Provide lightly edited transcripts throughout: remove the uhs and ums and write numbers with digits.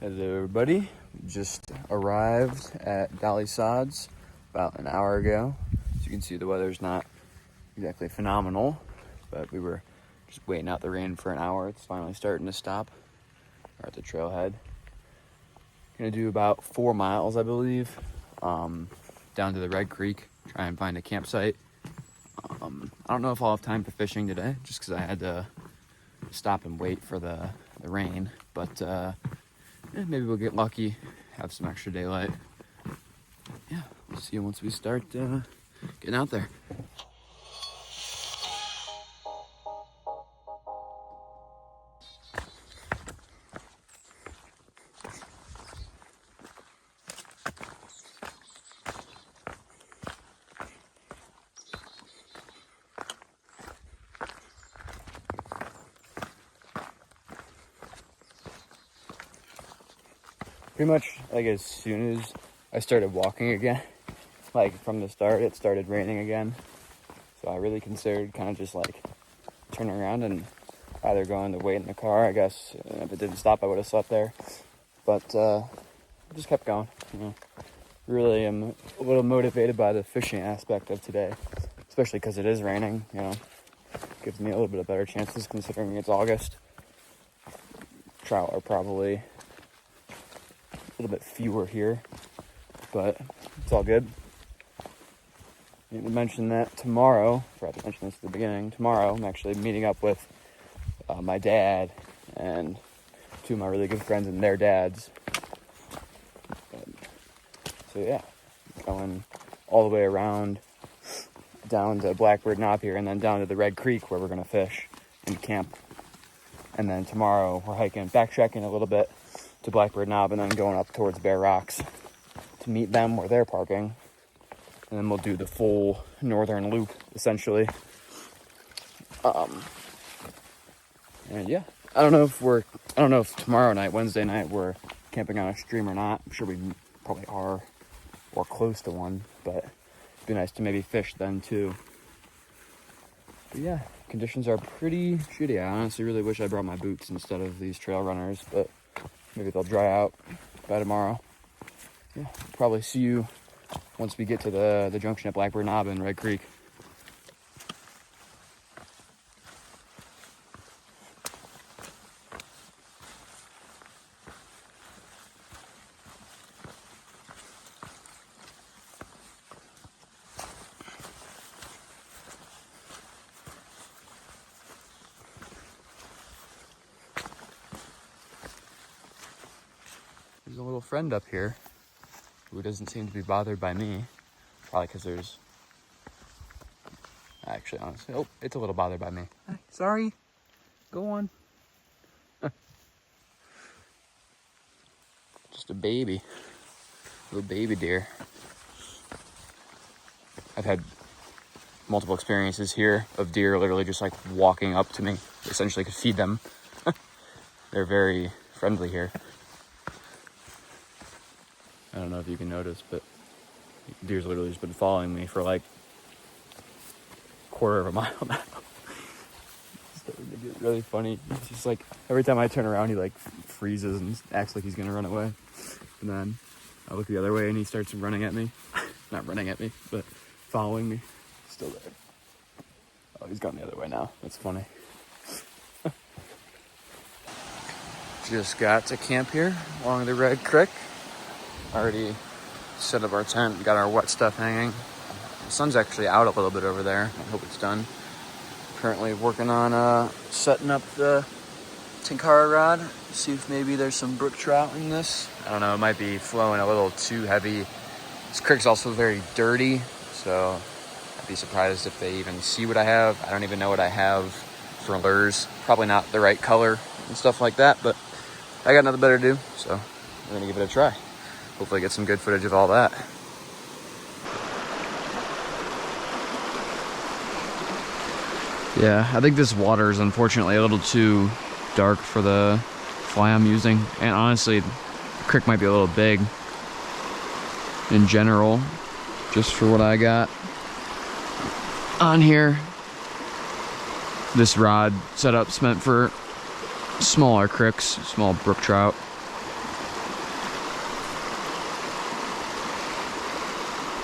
Hello everybody, just arrived at Dolly Sods about an hour ago. As you can see, the weather's not exactly phenomenal, but we were just waiting out the rain for an hour. It's finally starting to stop. We're at the trailhead. Gonna do about 4 miles, I believe, down to the Red Creek, try and find a campsite. I don't know if I'll have time for fishing today, just because I had to stop and wait for the rain, but maybe we'll get lucky, have some extra daylight. Yeah, we'll see you once we start getting out there. Pretty much like as soon as I started walking again, like from the start, it started raining again. So I really considered kind of just like turning around and either going to wait in the car. I guess if it didn't stop, I would have slept there. But I just kept going. Really am a little motivated by the fishing aspect of today, especially because it is raining. Gives me a little bit of better chances considering it's August. Trout are probably a little bit fewer here, but it's all good. I need to mention that tomorrow, forgot to mention this at the beginning, tomorrow I'm actually meeting up with my dad and two of my really good friends and their dads. So yeah, going all the way around down to Blackbird Knob here and then down to the Red Creek where we're going to fish and camp. And then tomorrow we're backtracking a little bit to Blackbird Knob and then going up towards Bear Rocks to meet them where they're parking. And then we'll do the full northern loop essentially. And yeah, I don't know if tomorrow night, Wednesday night, we're camping on a stream or not. I'm sure we probably are or close to one, but it'd be nice to maybe fish then too. But yeah, conditions are pretty shitty. I honestly really wish I brought my boots instead of these trail runners, but maybe they'll dry out by tomorrow. Yeah, probably see you once we get to the junction at Blackbird Knob and Red Creek. There's a little friend up here who doesn't seem to be bothered by me. Probably because there's... Actually, honestly... Oh, it's a little bothered by me. Sorry. Go on. Just a baby. Little baby deer. I've had multiple experiences here of deer literally just like walking up to me. Essentially could feed them. They're very friendly here. I don't know if you can notice, but deer's literally just been following me for like a quarter of a mile now. It's starting to get really funny. It's just like every time I turn around, he like freezes and acts like he's gonna run away. And then I look the other way and he starts running at me. Not running at me, but following me. Still there. Oh, he's gone the other way now. That's funny. Just got to camp here along the Red Creek. Already set up our tent, got our wet stuff hanging. The sun's actually out a little bit over there. I hope it's done. Currently working on setting up the Tenkara rod. See if maybe there's some brook trout in this. I don't know, it might be flowing a little too heavy. This creek's also very dirty, so I'd be surprised if they even see what I have. I don't even know what I have for lures. Probably not the right color and stuff like that, but I got nothing better to do, so we're gonna give it a try. Hopefully get some good footage of all that. Yeah, I think this water is unfortunately a little too dark for the fly I'm using. And honestly, the creek might be a little big in general, just for what I got on here. This rod setup's meant for smaller creeks, small brook trout.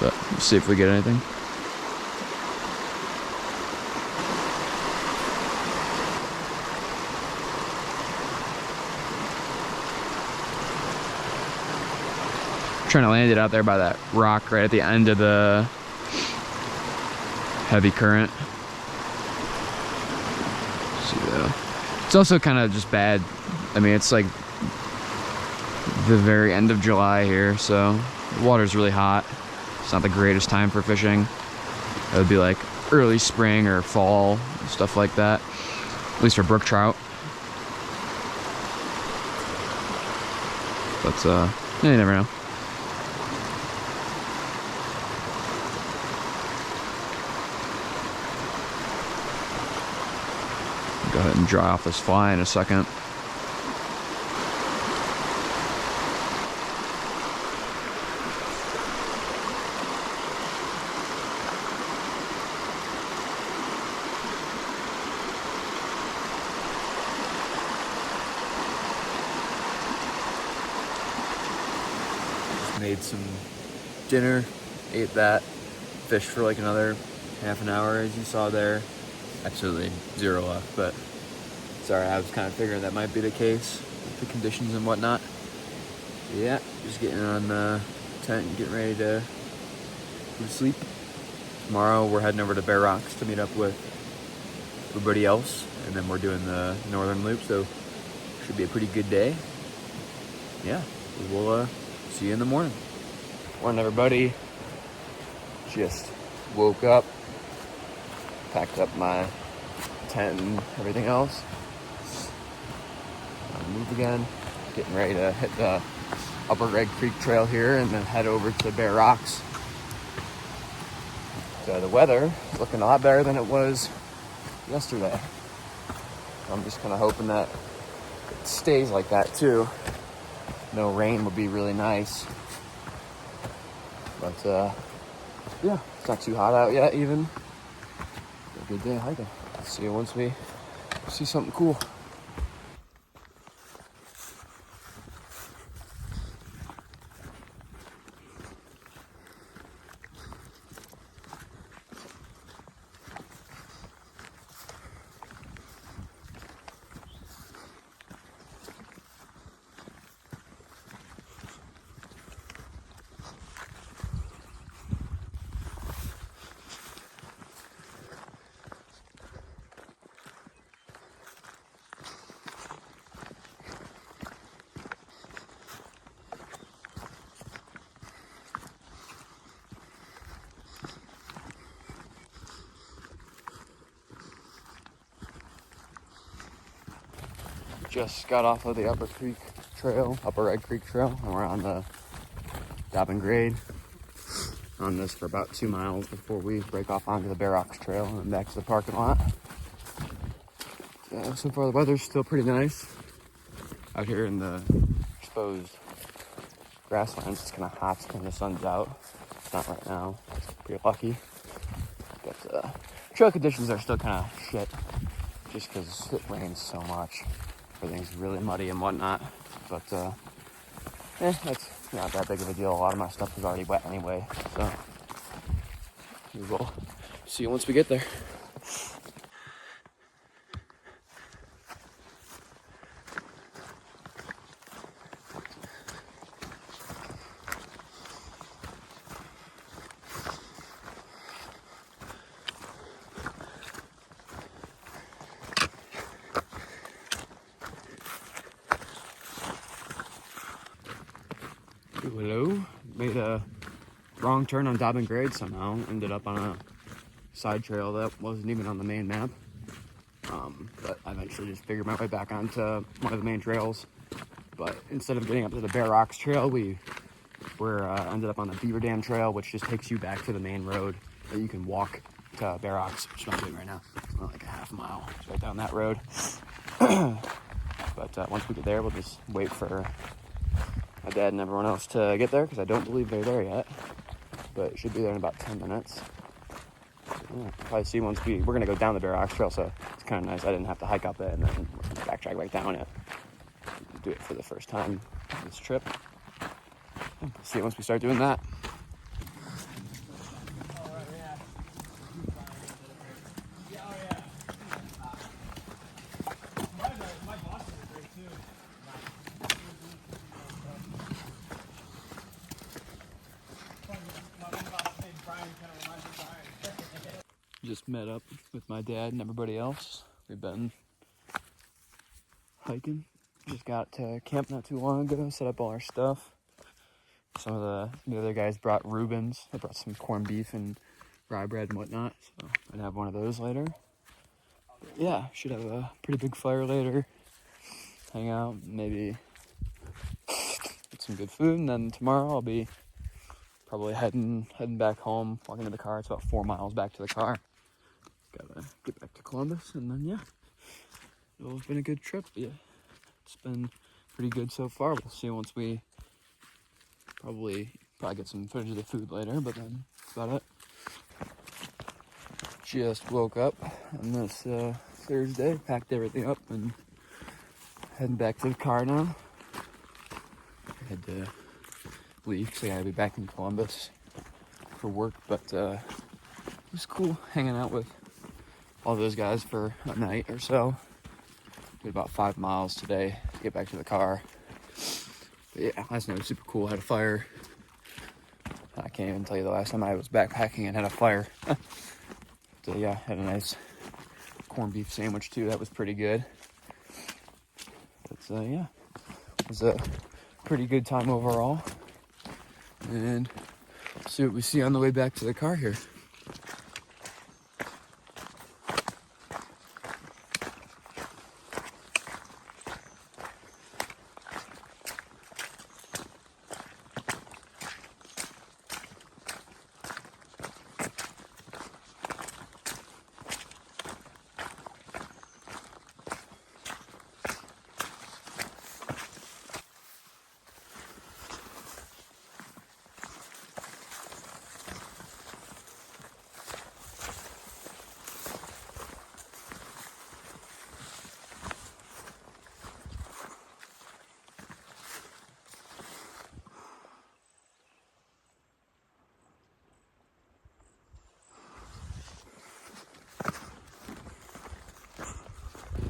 but we'll see if we get anything. Trying to land it out there by that rock right at the end of the heavy current. See though, it's also kind of just bad. I mean, it's like the very end of July here, so the water's really hot. It's not the greatest time for fishing. It would be like early spring or fall, stuff like that, at least for brook trout. But yeah, you never know. Go ahead and dry off this fly in a second. Made some dinner, ate that, fished for like another half an hour as you saw there. Absolutely zero luck, but sorry, I was kind of figuring that might be the case with the conditions and whatnot. Yeah, just getting on the tent and getting ready to go to sleep. Tomorrow we're heading over to Bear Rocks to meet up with everybody else, and then we're doing the northern loop, so should be a pretty good day. Yeah, we will see you in the morning. Morning, everybody. Just woke up, packed up my tent and everything else. Move again, getting ready to hit the Upper Red Creek Trail here and then head over to Bear Rocks. So the weather is looking a lot better than it was yesterday. I'm just kind of hoping that it stays like that too. No rain would be really nice. But yeah, it's not too hot out yet even. A good day hiking. See you once we see something cool. Just got off of the Upper Red Creek Trail, and we're on the Dobbin Grade on this for about 2 miles before we break off onto the Bear Rocks Trail and back to the parking lot. So far the weather's still pretty nice. Out here in the exposed grasslands, it's kind of hot when the sun's out. It's not right now. It's pretty lucky. But trail conditions are still kind of shit just because it rains so much. Everything's really muddy and whatnot, but that's not that big of a deal. A lot of my stuff is already wet anyway, so we will see you once we get there. Hello, made a wrong turn on Dobbin Grade somehow, ended up on a side trail that wasn't even on the main map, but I eventually just figured my way back onto one of the main trails. But instead of getting up to the Bear Rocks Trail, we ended up on the Beaver Dam Trail, which just takes you back to the main road that you can walk to Bear Rocks, which I'm not doing right now. It's not like a half mile, it's right down that road. But once we get there, we'll just wait for my dad and everyone else to get there, because I don't believe they're there yet, but it should be there in about 10 minutes. Yeah, probably see once we're going to go down the Bear Rocks Trail, so it's kind of nice. I didn't have to hike up it and then backtrack back down it. Do it for the first time on this trip. See it once we start doing that. Just met up with my dad and everybody else. We've been hiking. Just got to camp not too long ago, set up all our stuff. Some of the other guys brought Reubens. They brought some corned beef and rye bread and whatnot, so I'd have one of those later. But yeah, should have a pretty big fire later. Hang out, maybe get some good food, and then tomorrow I'll be probably heading back home, walking to the car. It's about 4 miles back to the car. Gotta get back to Columbus, and then yeah, it'll have been a good trip. Yeah, it's been pretty good so far. We'll see once we probably get some footage of the food later, but then that's about it. Just woke up on this Thursday, packed everything up, and heading back to the car now. I had to leave because I gotta be back in Columbus for work, but it was cool hanging out with all those guys for a night or so. Did about 5 miles today to get back to the car. But yeah, last night was super cool. Had a fire. I can't even tell you the last time I was backpacking and had a fire. So yeah, had a nice corned beef sandwich too. That was pretty good. But yeah, it was a pretty good time overall. And see what we see on the way back to the car here.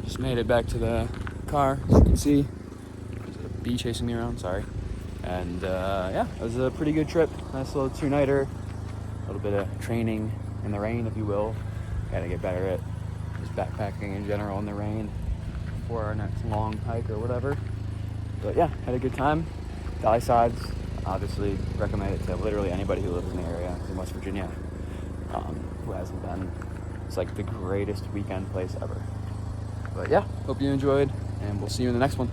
Just made it back to the car, as you can see. There's a bee chasing me around, sorry. And yeah, it was a pretty good trip. Nice little 2-nighter. A little bit of training in the rain, if you will. Gotta get better at just backpacking in general in the rain for our next long hike or whatever. But yeah, had a good time. Dolly Sods, obviously recommend it to literally anybody who lives in the area in West Virginia, who hasn't been. It's like the greatest weekend place ever. But yeah, hope you enjoyed, and we'll see you in the next one.